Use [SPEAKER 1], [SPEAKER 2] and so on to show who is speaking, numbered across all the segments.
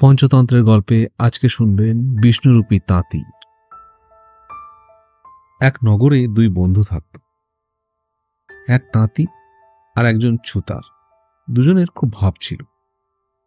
[SPEAKER 1] পঞ্চতন্ত্রের গল্পে আজকে শুনবেন বিষ্ণুরূপী তাঁতি। এক নগরে দুই বন্ধু থাকত, এক তাঁতি আর একজন ছুতার। দুজনের খুব ভাব ছিল।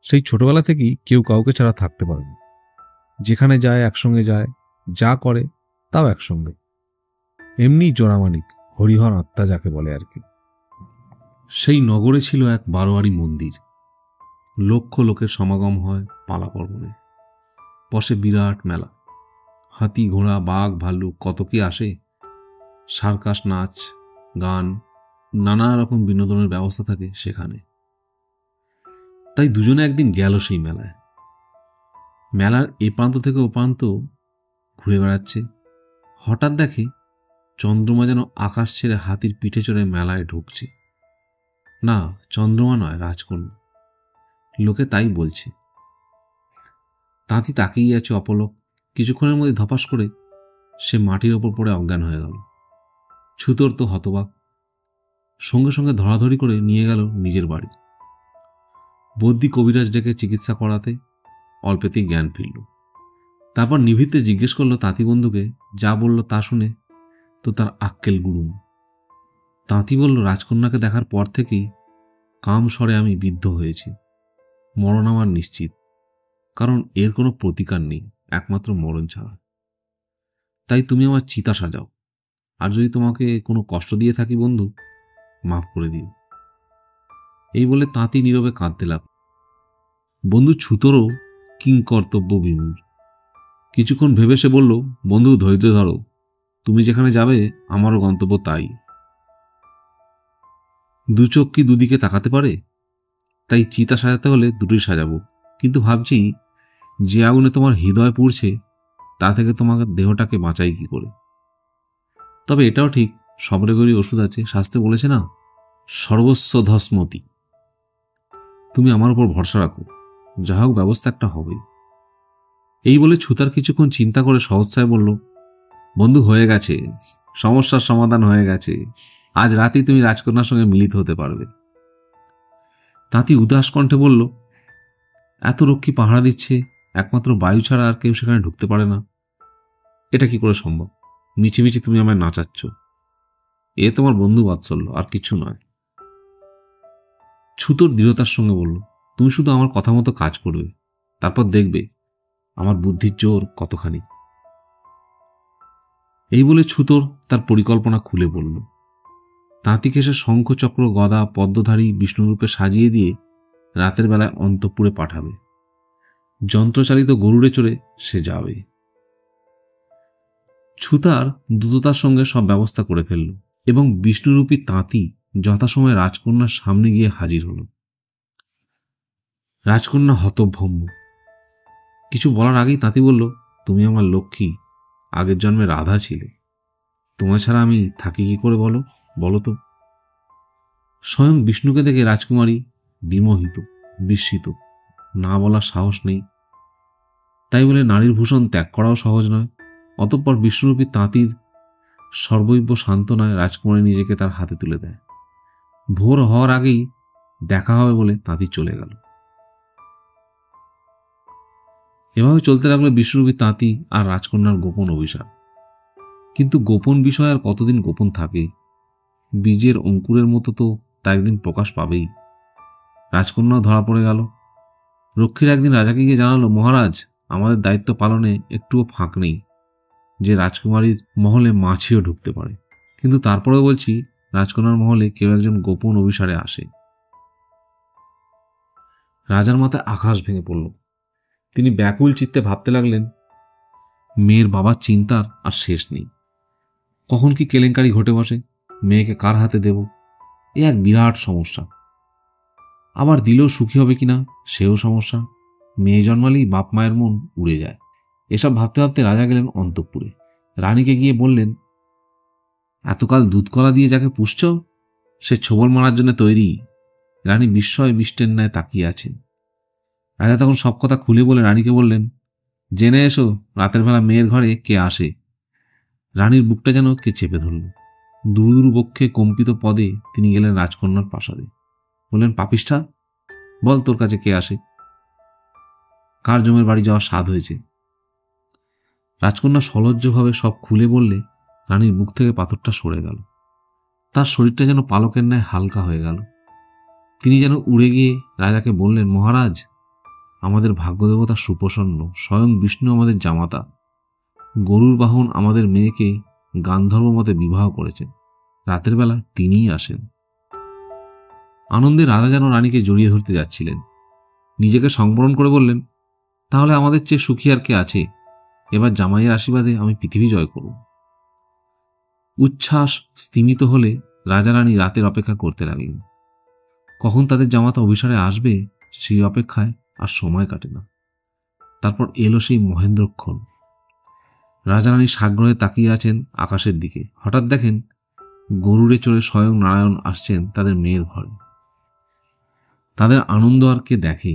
[SPEAKER 1] সেই ছোটবেলা থেকেই কেউ কাউকে ছাড়া থাকতে পারেনি। যেখানে যায় একসঙ্গে যায়, যা করে তাও একসঙ্গে। এমনি জোড়ামানিক, হরিহর আত্মা যাকে বলে আর কি। সেই নগরে ছিল এক বারোয়ারি মন্দির। লক্ষ লোকের সমাগম হয় পালা পর্বণে। বসে বিরাট মেলা। হাতি, ঘোড়া, বাঘ, ভাল্লুক কত কি আসে। সার্কাস, নাচ, গান, নানা রকম বিনোদনের ব্যবস্থা থাকে সেখানে। তাই দুজনে একদিন গেল সেই মেলায়। মেলার এ প্রান্ত থেকে ও প্রান্ত ঘুরে বেড়াচ্ছে। হঠাৎ দেখে চন্দ্রমা যেন আকাশ ছেড়ে হাতির পিঠে চড়ে মেলায় ঢুকছে। না, চন্দ্রমা নয়, রাজকন্যা। লোকে তাই বলছে। তাঁতি তাকিয়ে আছে অপলক। কিছুক্ষণের মধ্যে ধপাস করে সে মাটির ওপর পড়ে অজ্ঞান হয়ে গেল। ছুতোর তো হতবাক। সঙ্গে সঙ্গে ধরাধরি করে নিয়ে গেল নিজের বাড়ি। বদ্যি কবিরাজ ডেকে চিকিৎসা করাতে অল্পেতেই জ্ঞান ফিরল। তারপর নিভৃতে জিজ্ঞেস করলো তাঁতি বন্ধুকে। যা বলল তা শুনে তো তার আক্কেল গুড়ুম। তাঁতি বলল, রাজকন্যাকে দেখার পর থেকেই কাম স্বরে আমি বিদ্ধ হয়েছি। মরণ আমার নিশ্চিত, কারণ এর কোনো প্রতিকার নেই একমাত্র মরণ ছাড়া। তাই তুমি আমার চিতা সাজাও, আর যদি তোমাকে কোনো কষ্ট দিয়ে থাকি বন্ধু, মাফ করে দিও। এই বলে তাঁতি নীরবে কাঁদতে লাগল। বন্ধু ছুতোরও কিংকর্তব্য বিমূঢ়। কিছুক্ষণ ভেবে সে বলল, বন্ধু ধৈর্য ধরো, তুমি যেখানে যাবে আমারও গন্তব্য তাই। দু চোখ কি দুদিকে তাকাতে পারে? তাই চিতা সাজাতে হলে দুটোই সাজাবো, কিন্তু ভাবছি যে আগুনে তোমার হৃদয় পুড়ছে তা থেকে তোমাকে দেহটাকে বাঁচাই কি করে। তবে এটাও ঠিক, সব রোগেরই ওষুধ আছে। শাস্ত্রে বলেছে না, সর্বস্ব ধস্মতি। তুমি আমার উপর ভরসা রাখো, যা হোক ব্যবস্থা একটা হবেই। এই বলে ছুতার কিছুক্ষণ চিন্তা করে সহজসায় বলল, বন্ধু হয়ে গেছে, সমস্যার সমাধান হয়ে গেছে। আজ রাতেই তুমি রাজকন্যার সঙ্গে মিলিত হতে পারবে। তাঁতি উদাস কণ্ঠে বলল, এত রক্ষী পাহারা দিচ্ছে, একমাত্র বায়ু ছাড়া আর কেউ সেখানে ঢুকতে পারে না। এটা কি করে সম্ভব? মিছিমিছি তুমি আমায় নাচাচ্ছ। এ তোমার বন্ধু বাৎসল্য, আর কিছু নয়। ছুতোর দৃঢ়তার সঙ্গে বলল, তুমি শুধু আমার কথা মতো কাজ করবে, তারপর দেখবে আমার বুদ্ধির জোর কতখানি। এই বলে ছুতোর তার পরিকল্পনা খুলে বলল। তাঁতিকে সে শঙ্খ, চক্র, গদা, পদ্মধারী বিষ্ণুরূপে সাজিয়ে দিয়ে রাতের বেলায় অন্তঃপুরে পাঠাবে। যন্ত্রচালিত গরুড়ে চড়ে সে যাবে। ছুতার দ্রুততার সঙ্গে সব ব্যবস্থা করে ফেলল এবং বিষ্ণুরূপী তাঁতি যথাসময়ে রাজকন্যার সামনে গিয়ে হাজির হল। রাজকন্যা হতভম্ব। কিছু বলার আগেই তাঁতি বলল, তুমি আমার লক্ষ্মী, আগের জন্মে রাধা ছিলে। তোমায় ছাড়া আমি থাকি কি করে বলো বলো তো। স্বয়ং বিষ্ণুকে দেখে রাজকুমারী বিমোহিত, বিস্মিত। না বলার সাহস নেই। তাই বলে নারীর ভূষণ ত্যাগ করাও সহজ নয়। অতঃপর বিষ্ণুরূপী তাঁতির সর্বৈব সান্ত্বনায় রাজকুমারী নিজেকে তার হাতে তুলে দেয়। ভোর হওয়ার আগেই দেখা হবে বলে তাঁতি চলে গেল। এভাবে চলতে লাগলো বিষ্ণুরূপী তাঁতি আর রাজকন্যার গোপন অভিশাপ। কিন্তু গোপন বিষয় আর কতদিন গোপন থাকে? বীজের অঙ্কুরের মতো তো তা একদিন প্রকাশ পাবেই। রাজকন্যাও ধরা পড়ে গেল। রক্ষীর একদিন রাজাকে গিয়ে জানালো, মহারাজ, আমাদের দায়িত্ব পালনে একটুও ফাঁক নেই, যে রাজকুমারীর মহলে মাছিও ঢুকতে পারে। কিন্তু তারপরেও বলছি, রাজকন্যার মহলে কেউ একজন গোপন অভিসারে আসে। রাজার মাথায় আকাশ ভেঙে পড়ল। তিনি ব্যাকুল চিত্তে ভাবতে লাগলেন, মেয়ের বাবার চিন্তার আর শেষ নেই। কখন কি কেলেঙ্কারি ঘটে বসে, মেয়েকে কার হাতে দেব, এ এক বিরাট সমস্যা। আবার দিলেও সুখী হবে কিনা সেও সমস্যা। মেয়ে জন্মালেই বাপ মায়ের মন উড়ে যায়। এসব ভাবতে ভাবতে রাজা গেলেন অন্তঃপুরে। রানীকে গিয়ে বললেন, এতকাল দুধ কলা দিয়ে যাকে পুষছ, সে ছোবল মারার জন্য তৈরি। রানী বিস্ময় মিষ্টের ন্যায় তাকিয়ে আছেন। রাজা তখন সব কথা খুলে বলে রানীকে বললেন, জেনে এসো রাতের বেলা মেয়ের ঘরে কে আসে। রানীর বুকটা যেন কে চেপে ধরল। দুরু বক্ষে কম্পিত পদে তিনি গেলেন রাজকন্যার প্রাসাদে। বললেন, পাপিষ্ঠা, বল তোর কাছে কে আসে। কার জমের বাড়ি যাওয়ার স্বাদ হয়েছে। রাজকন্যা সলজ্জভাবে সব খুলে বললে রানীর মুখ থেকে পাথরটা সরে গেল। তার শরীরটা যেন পালকের ন্যায় হালকা হয়ে গেল। তিনি যেন উড়ে গিয়ে রাজাকে বললেন, মহারাজ, আমাদের ভাগ্যদেবতা সুপ্রসন্ন, স্বয়ং বিষ্ণু আমাদের জামাতা, গরুর বাহন আমাদের মেয়েকে গান্ধর্ব মতে বিবাহ করেছেন। রাতের বেলা তিনিই আসেন। আনন্দে রাজা যেন রানীকে জড়িয়ে ধরতে যাচ্ছিলেন। নিজেকে সংবরণ করে বললেন, তাহলে আমাদের চেয়ে সুখী আর কে আছে? এবার জামাইয়ের আশীর্বাদে আমি পৃথিবী জয় করব। উচ্ছ্বাস স্তিমিত হলে রাজা রানী রাতের অপেক্ষা করতে লাগলেন। কখন তাদের জামাতা অভিসারে আসবে সেই অপেক্ষায় আর সময় কাটে না। তারপর এলো সেই মহেন্দ্রক্ষণ। রাজা রানী সাগ্রহে তাকিয়ে আছেন আকাশের দিকে। হঠাৎ দেখেন গরুড়ে চড়ে স্বয়ং নারায়ণ আসছেন তাদের মেয়ের ঘরে। তাদের আনন্দ আর কে দেখে।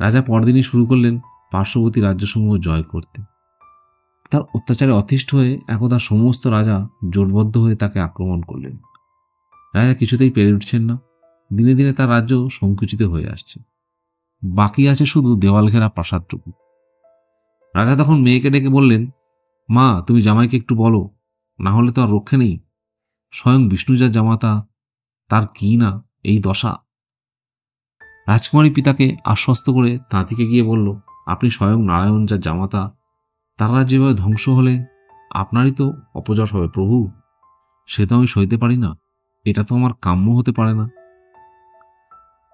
[SPEAKER 1] রাজা পরদিনই শুরু করলেন পার্শ্ববর্তী রাজ্যসমূহ জয় করতে। তার অত্যাচারে অতিষ্ঠ হয়ে একদা সমস্ত রাজা জোটবদ্ধ হয়ে তাকে আক্রমণ করলেন। রাজা কিছুতেই পেরে উঠছেন না। দিনে দিনে তার রাজ্য সংকুচিত হয়ে আসছে। বাকি আছে শুধু দেওয়াল ঘেরা প্রাসাদটুকু। রাজা তখন মেয়েকে ডেকে বললেন, মা, তুমি জামাইকে একটু বলো, না হলে তো আর রক্ষে নেই। স্বয়ং বিষ্ণু যা জামাতা, তার কি না এই দশা। রাজকুমারী পিতাকে আশ্বস্ত করে তাঁতিকে গিয়ে বলল, আপনি স্বয়ং নারায়ণ যা জামাতা, তারা যেভাবে ধ্বংস হলে আপনারই তো অপযশ হবে প্রভু। সে তো আমি সইতে পারি না। এটা তো আমার কাম্য হতে পারে না।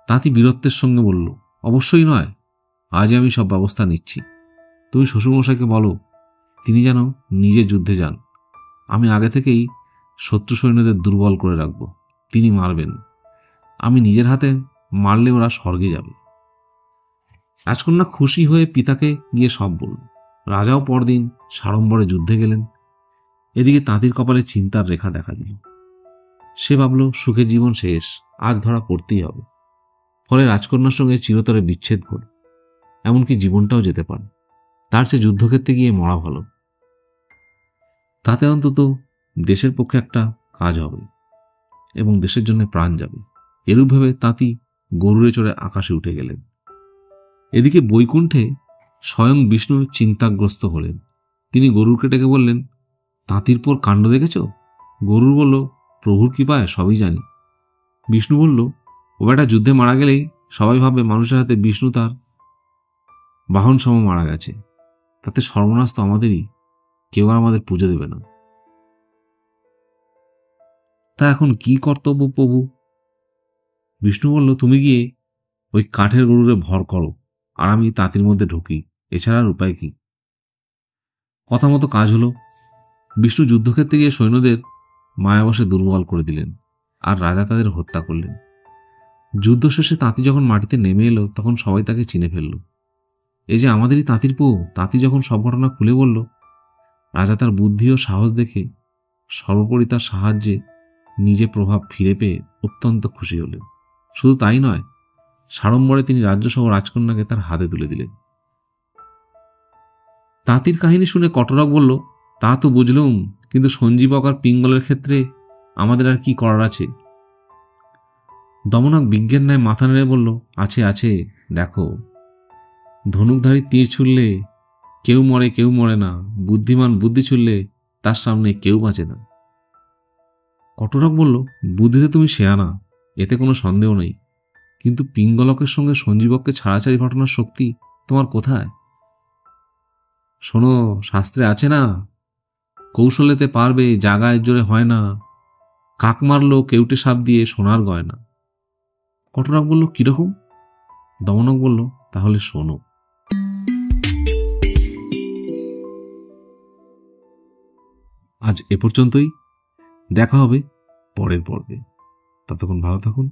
[SPEAKER 1] তাঁতি বীরত্বের সঙ্গে বলল, অবশ্যই নয়, আজই আমি সব ব্যবস্থা নিচ্ছি। তুমি শ্বশুরমশাইকে বলো তিনি যেন নিজে যুদ্ধে যান। আমি আগে থেকেই শত্রু সৈন্যদের দুর্বল করে রাখব। তিনি মারবেন। আমি নিজের হাতে মারলে ওরা স্বর্গে যাবে। রাজকন্যা খুশি হয়ে পিতাকে গিয়ে সব বলল। রাজাও পরদিন সাড়ম্বরে যুদ্ধে গেলেন। এদিকে তাঁতির কপালে চিন্তার রেখা দেখা দিল। সে ভাবল, সুখের জীবন শেষ, আজ ধরা পড়তেই হবে। ফলে রাজকন্যার সঙ্গে চিরতরে বিচ্ছেদ ঘটে। এমনকি জীবনটাও যেতে পারে। তার চেয়ে যুদ্ধক্ষেত্রে গিয়ে মরা ভালো। তাতে অন্তত দেশের পক্ষে একটা কাজ হবে এবং দেশের জন্য প্রাণ যাবে। এরূপ ভেবে তাঁতি গরুড়ে চড়ে আকাশে উঠে গেলেন। এদিকে বৈকুণ্ঠে স্বয়ং বিষ্ণু চিন্তাগ্রস্ত হলেন। তিনি গরুরকে ডেকে বললেন, তাঁতির পর কাণ্ড দেখেছ? গরুর বলল, প্রভুর কৃপায় সবই জানি। বিষ্ণু বলল, ও বেটা যুদ্ধে মারা গেলেই সবাই ভাববে মানুষের হাতে বিষ্ণু তার বাহন সম মারা গেছে। তাতে সর্বনাশ তো আমাদেরই, কেউ আর আমাদের পুজো দেবে না। তা এখন কি কর্তব্য প্রভু? বিষ্ণু বলল, তুমি গিয়ে ওই কাঠের গরুরে ভর করো, আর আমি তাঁতির মধ্যে ঢুকি। এছাড়া আর উপায় কি? কথা মতো কাজ হলো। বিষ্ণু যুদ্ধক্ষেত্রে গিয়ে সৈন্যদের মায়াবশে দুর্বল করে দিলেন, আর রাজা তাদের হত্যা করলেন। যুদ্ধ শেষে তাঁতি যখন মাটিতে নেমে এলো তখন সবাই তাকে চিনে ফেলল। এই যে আমাদেরই তাঁতির পো। তাঁতি যখন সব ঘটনা খুলে বলল, রাজা তার বুদ্ধি ও সাহস দেখে, সর্বোপরি তার সাহায্যে নিজে প্রভাব ফিরে পেয়ে অত্যন্ত খুশি হলেন। শুধু তাই নয়, সাড়ম্বরে তিনি রাজ্যসহ রাজকন্যাকে তার হাতে তুলে দিলেন। তাঁতির কাহিনী শুনে কটরক বলল, তা তো বুঝলুম, কিন্তু সঞ্জীবক আর পিঙ্গলের ক্ষেত্রে আমাদের আর কি করার আছে? দমনক বিজ্ঞের ন্যায় মাথা নেড়ে বলল, আছে আছে, দেখো, ধনুকধারী তীর ছুড়লে কেউ মরে কেউ মরে না, বুদ্ধিমান বুদ্ধি ছুড়লে তার সামনে কেউ বাঁচে না। কটরক বলল, বুদ্ধিতে তুমি শেয়ানা, এতে কোনো সন্দেহ নেই, কিন্তু পিঙ্গলকের সঙ্গে সঞ্জীবককে ছাড়াছাড়ি ঘটনার শক্তি তোমার কোথায়? শোনো, শাস্ত্রে আছে না, কৌশলেতে পারবে, জাগায় জোরে হয় না, কাক মারলো কেউটে সাপ দিয়ে সোনার গয়না। কটরক বলল, কিরকম? দমনক বলল, তাহলে শোনো। আজ এ পর্যন্তই। দেখা হবে পরের পর্বে। ততক্ষণ ভালো থাকুন।